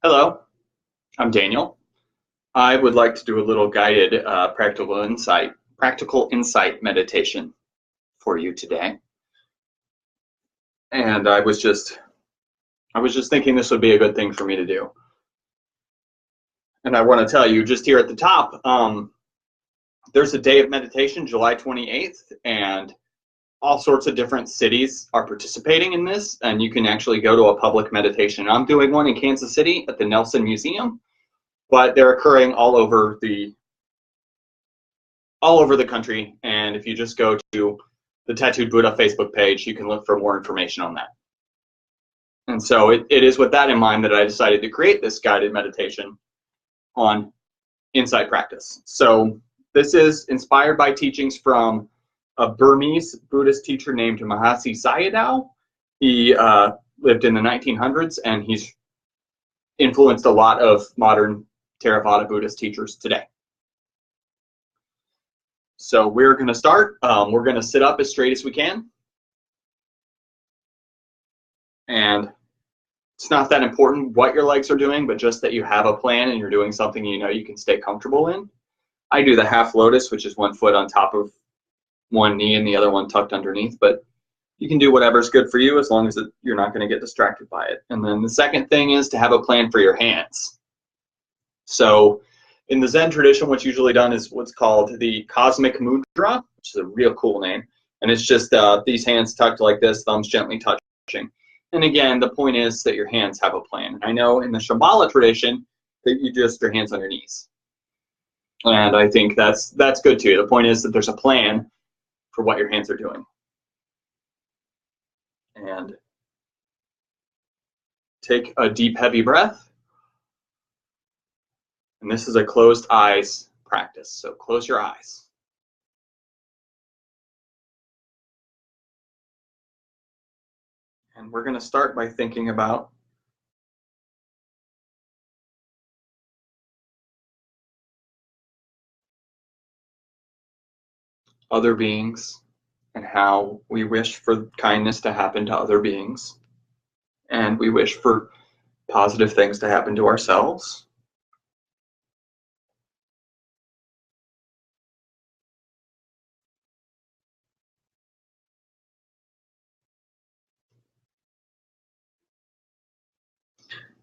Hello, I'm Daniel. I would like to do a little guided practical insight meditation for you today. And I was just thinking this would be a good thing for me to do. And I want to tell you just here at the top, there's a day of meditation, July 28th, and all sorts of different cities are participating in this, and you can actually go to a public meditation. I'm doing one in Kansas City at the Nelson Museum, but they're occurring all over the country. And if you just go to the Tattooed Buddha Facebook page, you can look for more information on that. And so it is with that in mind that I decided to create this guided meditation on insight practice. So this is inspired by teachings from a Burmese Buddhist teacher named Mahasi Sayadaw. He lived in the 1900s, and he's influenced a lot of modern Theravada Buddhist teachers today. So we're going to start. We're going to sit up as straight as we can. And it's not that important what your legs are doing, but just that you have a plan and you're doing something you know you can stay comfortable in. I do the half lotus, which is one foot on top of one knee and the other one tucked underneath, but you can do whatever's good for you as long as you're not going to get distracted by it. And then the second thing is to have a plan for your hands. So in the Zen tradition, what's usually done is what's called the cosmic mudra, which is a real cool name. And it's just these hands tucked like this, thumbs gently touching. And again, the point is that your hands have a plan. I know in the Shambhala tradition that you just your hands on your knees. And I think that's good too. The point is that there's a plan for what your hands are doing. And take a deep, heavy breath. And this is a closed eyes practice. So close your eyes. And we're going to start by thinking about other beings and how we wish for kindness to happen to other beings. And we wish for positive things to happen to ourselves.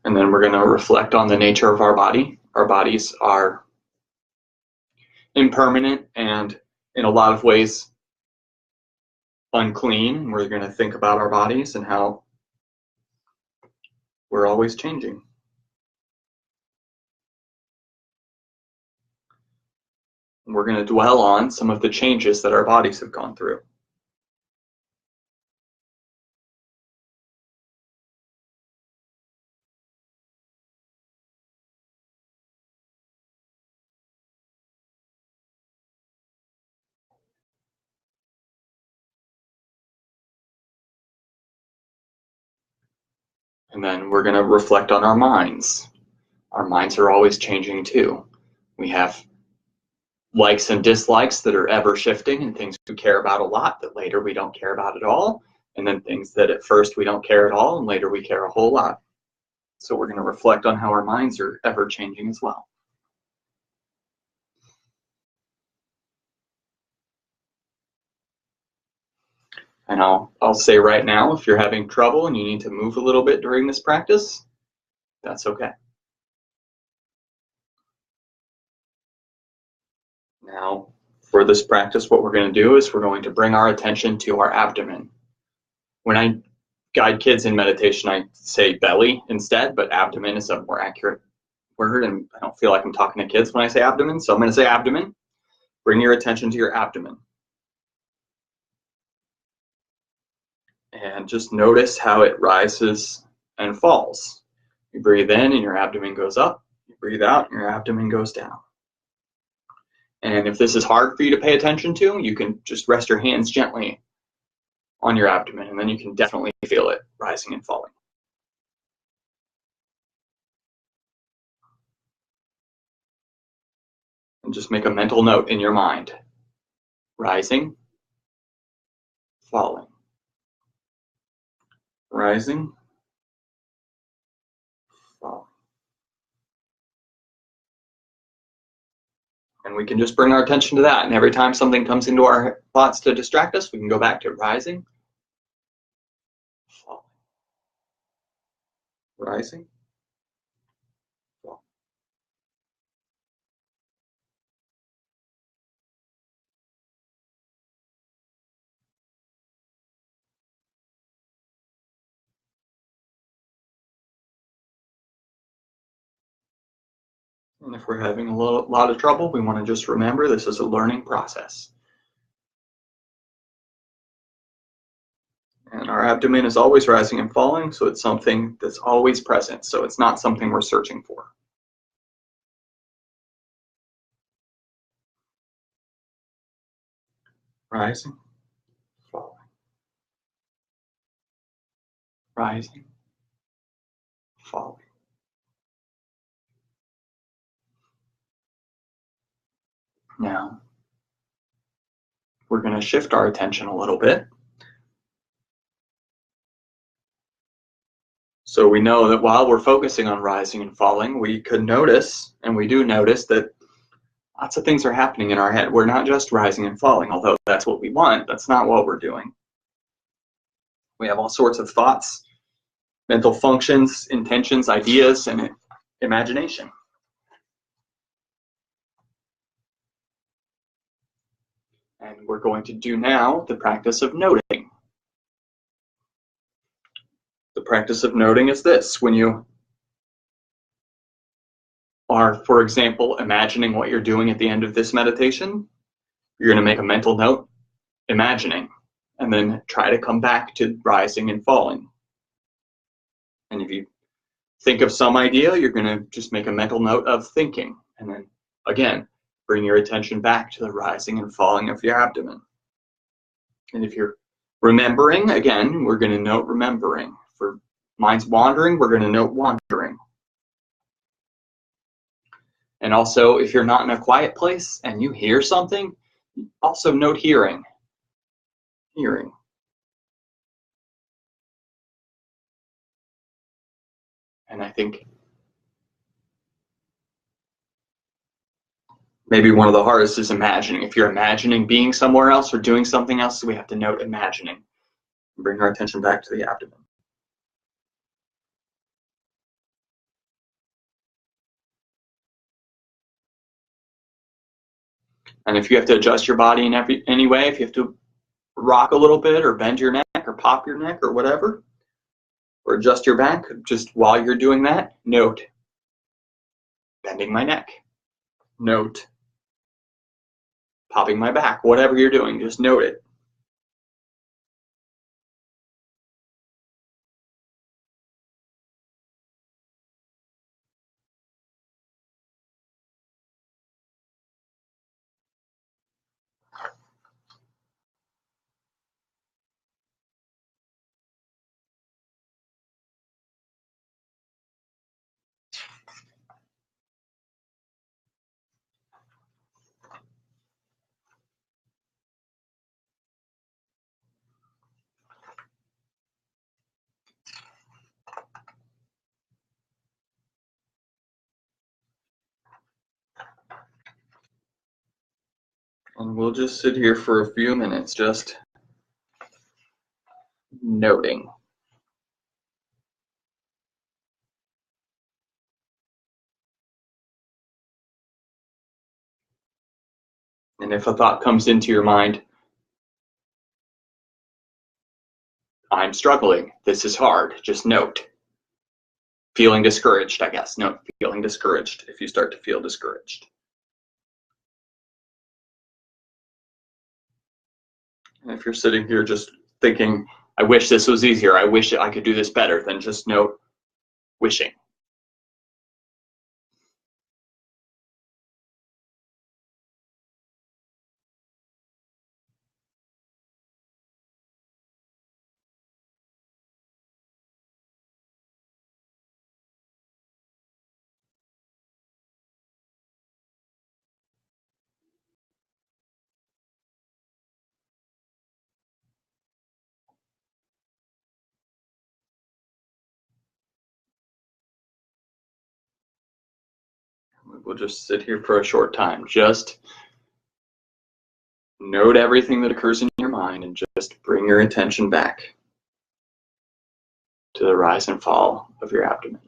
And then we're going to reflect on the nature of our body. Our bodies are impermanent and in a lot of ways unclean. We're going to think about our bodies and how we're always changing. And we're going to dwell on some of the changes that our bodies have gone through. And then we're going to reflect on our minds. Our minds are always changing too. We have likes and dislikes that are ever shifting, and things we care about a lot that later we don't care about at all. And then things that at first we don't care at all and later we care a whole lot. So we're going to reflect on how our minds are ever changing as well. And I'll say right now, if you're having trouble and you need to move a little bit during this practice, that's okay. Now, for this practice, what we're going to do is we're going to bring our attention to our abdomen. When I guide kids in meditation, I say belly instead, but abdomen is a more accurate word, and I don't feel like I'm talking to kids when I say abdomen, so I'm going to say abdomen. Bring your attention to your abdomen. And just notice how it rises and falls. You breathe in and your abdomen goes up. You breathe out and your abdomen goes down. And if this is hard for you to pay attention to, you can just rest your hands gently on your abdomen, and then you can definitely feel it rising and falling. And just make a mental note in your mind. Rising, falling. Rising, falling. And we can just bring our attention to that. And every time something comes into our thoughts to distract us, we can go back to rising, falling, rising, falling. And if we're having a lot of trouble, we want to just remember this is a learning process. And our abdomen is always rising and falling, so it's something that's always present. So it's not something we're searching for. Rising, falling, rising, falling. Now, we're going to shift our attention a little bit. So we know that while we're focusing on rising and falling, we could notice, and we do notice, that lots of things are happening in our head. We're not just rising and falling, although that's what we want. That's not what we're doing. We have all sorts of thoughts, mental functions, intentions, ideas, and imagination. And we're going to do now the practice of noting. The practice of noting is this. When you are, for example, imagining what you're doing at the end of this meditation, you're going to make a mental note, imagining, and then try to come back to rising and falling. And if you think of some idea, you're going to just make a mental note of thinking. And then, again, bring your attention back to the rising and falling of your abdomen. And if you're remembering, again, we're going to note remembering. For mind's wandering, we're going to note wandering. And also, if you're not in a quiet place and you hear something, also note hearing. Hearing. And I think maybe one of the hardest is imagining. If you're imagining being somewhere else or doing something else, we have to note imagining. Bring our attention back to the abdomen. And if you have to adjust your body in any way, if you have to rock a little bit or bend your neck or pop your neck or whatever, or adjust your back, just while you're doing that, note bending my neck. Note popping my back. Whatever you're doing, just note it. And we'll just sit here for a few minutes, just noting. And if a thought comes into your mind, I'm struggling, this is hard, just note. Feeling discouraged, I guess. Note feeling discouraged if you start to feel discouraged. And if you're sitting here just thinking, I wish this was easier, I wish I could do this better, then just note wishing. We'll just sit here for a short time. Just note everything that occurs in your mind and just bring your attention back to the rise and fall of your abdomen.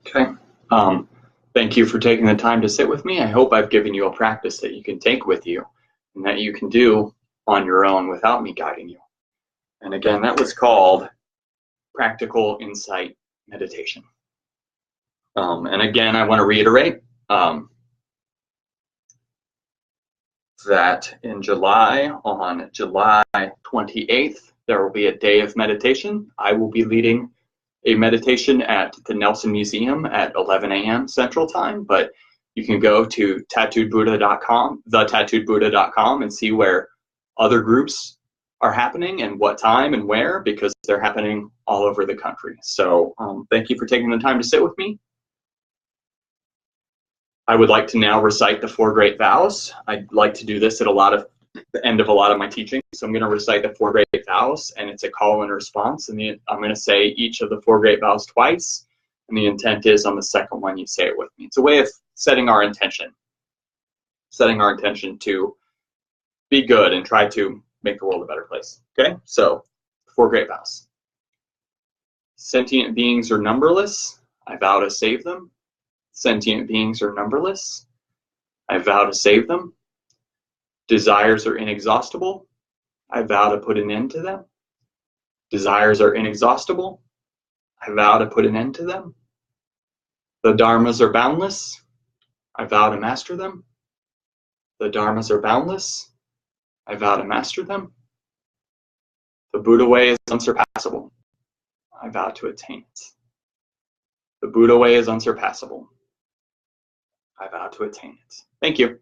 Okay. Thank you for taking the time to sit with me. I hope I've given you a practice that you can take with you and that you can do on your own without me guiding you. And again, that was called Practical Insight Meditation. And again, I want to reiterate that in July, on July 28th, there will be a day of meditation. I will be leading a meditation at the Nelson Museum at 11 a.m. Central Time, but you can go to tattooedbuddha.com, thetattooedbuddha.com, and see where other groups are happening and what time and where, because they're happening all over the country. So thank you for taking the time to sit with me. I would like to now recite the 4 great vows. I'd like to do this at the end of a lot of my teaching. So I'm going to recite the 4 great vows, and it's a call and response. And I'm going to say each of the 4 great vows twice. And the intent is on the second one, you say it with me. It's a way of setting our intention to be good and try to make the world a better place. Okay, so 4 great vows. Sentient beings are numberless. I vow to save them. Sentient beings are numberless. I vow to save them. Desires are inexhaustible. I vow to put an end to them. Desires are inexhaustible. I vow to put an end to them. The dharmas are boundless. I vow to master them. The dharmas are boundless. I vow to master them. The Buddha way is unsurpassable. I vow to attain it. The Buddha way is unsurpassable. I vow to attain it. Thank you.